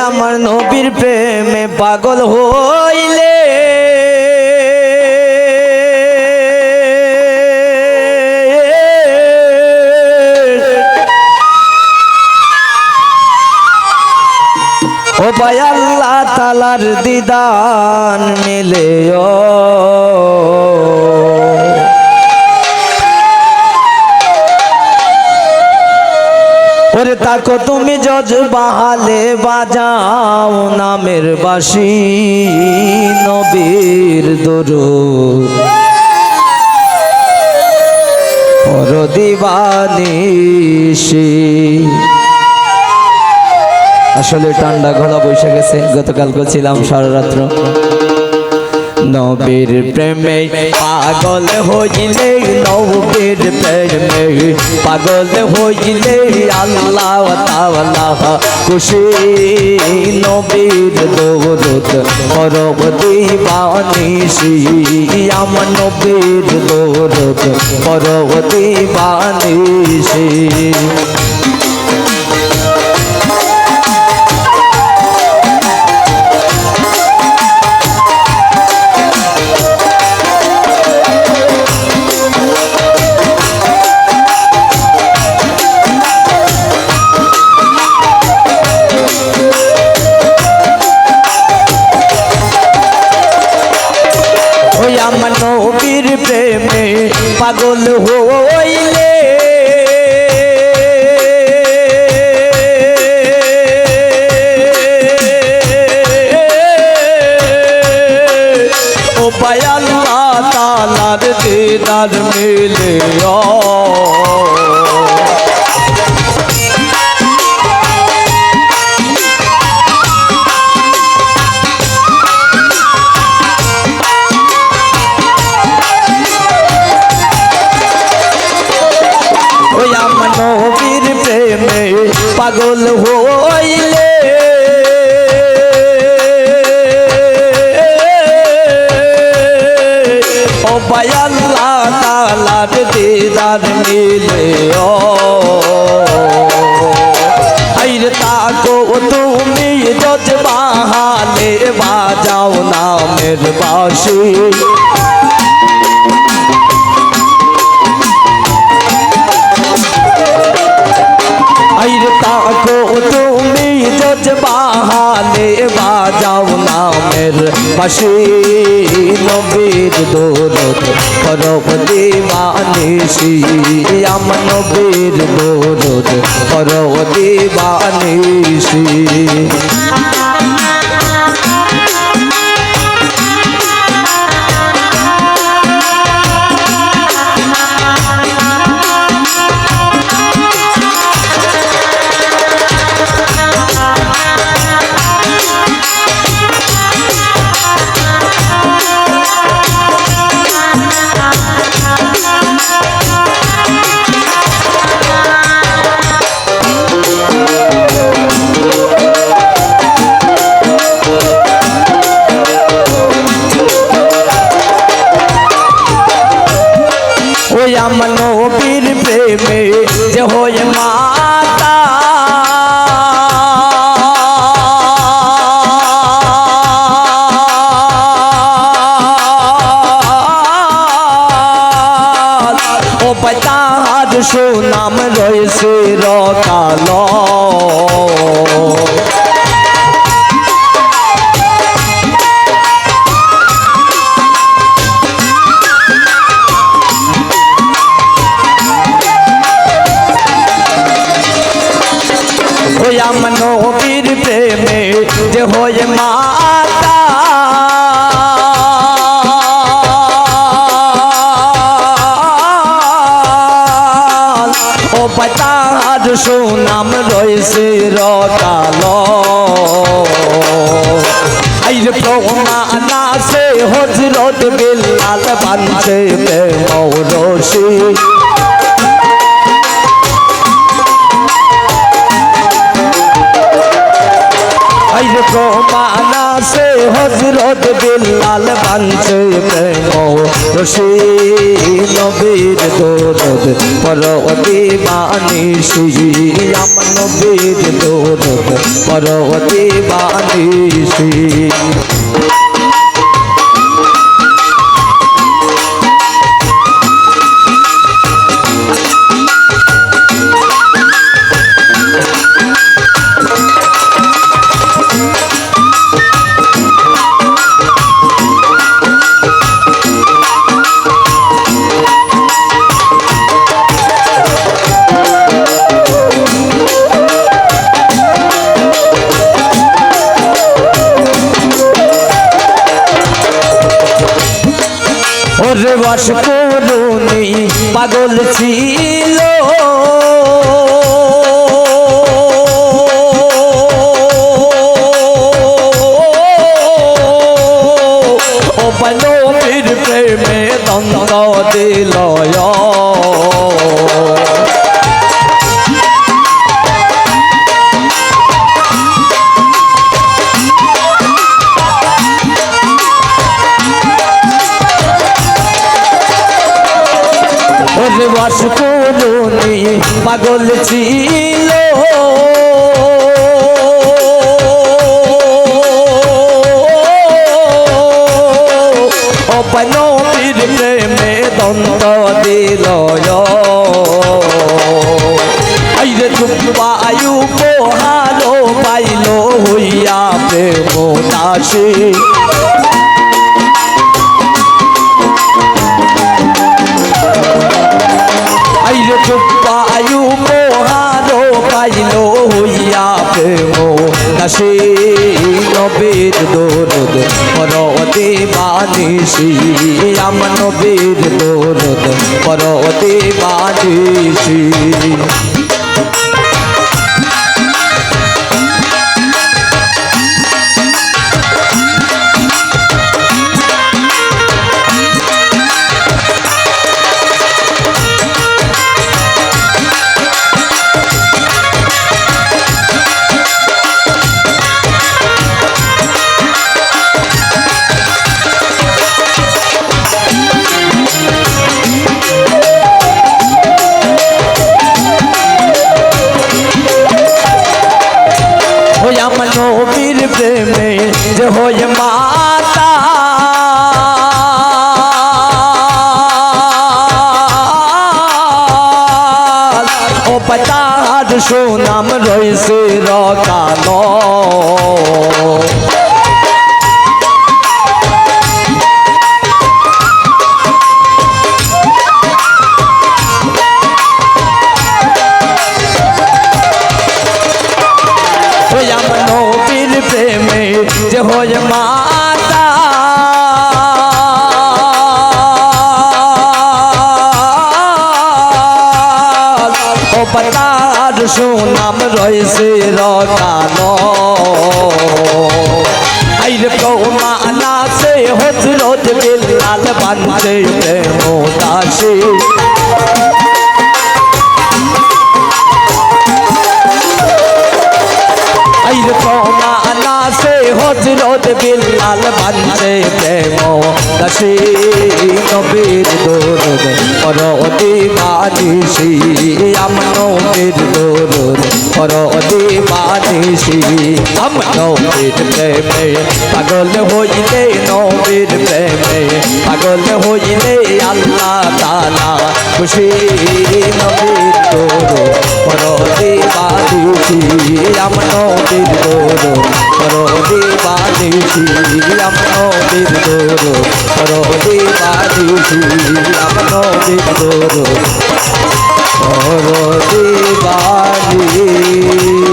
আমার নবীর প্রেমে পাগল হইলে ও ভাই আল্লাহ তাআলার দিদান মিলে ওরে তাকো তুমি জজ বাহালে বাজাও নামের বাঁশি নবীর দরুদ পর দিবানিশি। আসলে ঠান্ডা গলা বসে গেছে, গতকাল ছিলাম সারা রাত্র। নবীর প্রেমে পাগল হইলে নবীর প্রেমে পাগল হইলে আল্লাহ তাআলা খুশি নবীর দরুদ পড়ব দিবানিশি আমার নবীর দরুদ পড়ব দিবানিশি। আমার নবীর প্রেমে পাগল হইলে ও ভাই আল্লাহ তাআলার দিদার মিলে নবীর প্রেমে পাগল হইলে ও ভাই আল্লাহ তাআলার দিদার মিলে আইরে তাকো তুমি জজ বাহালে বাজাও নামের বাঁশি আইরে তাকো তুমি জজ বাহালে বাজাও নামের বাঁশি নবীর দরুদ পড়ব দিবানিশি আমার নবীর দরুদ পড়ব দিবানিশি। আমার নবীর প্রেমে যে হয় মাতা ও ভাই তাহার সুনাম রয়েছে রকাল আমার নবীর প্রেমে যে হয় মাতা ও ভাই তাহার সুনাম রয়েছে রকাল আইরে প্রমাণ আছে হযরত বিলাল বানছে মৌরশি আইরে প্রমাণ আছে হযরত বিল্লাল বানছে প্রেম রশি নবীর দরদ পরওয়াতি বানিশি আমার নবীর দরদ পরওয়াতি বানিশি ওরে বাস করুনি পাগল ছিল ও নবীর প্রেমে দ্বন্দ্ব দিল বাস করুনি পাগল ছিল নবীর প্রেমে দ্বন্দ্ব দিল আইরে বায়ু পোহালো পাইল হইয়া প্রেম দাসী আইরে বায়ু পোহালো পাইল হইয়া প্রেম দাসী নবীর দরদ পরওয়াতি বানিশি আমার নবীর দরদ পরওয়াতি বানিশি আমার নবীর প্রেমে যে হয়ে মাতা ও পাতার সুনাম রয়েছে রকানো আমার নবীর প্রেমে যে হয়ে মাতা ও পাতার সুনাম রয়েছে রকানো আইরে প্রমাণ আছে হযরত বিল্লাল বানছে প্রেম দাসী আইরে প্রমাণ আছে হযরত বিল্লাল বানছে প্রেম দাসী নবীর দরদ পরওয়াতি বানিশি আমার নবীর দরদ পরওয়াতি বানিশি আমার নবীর প্রেমে পাগল হইলে নবীর প্রেমে পাগল হইলে আল্লাহ তাআলা খুশি নবীর দরদ পরওয়াতি বানিশি আমার নবীর দরদ পরওয়াতি বানিশি আমার নবীর দরদ পরওয়াতি বানিশি আমার নবীর দরদ পরওয়াতি বানিশি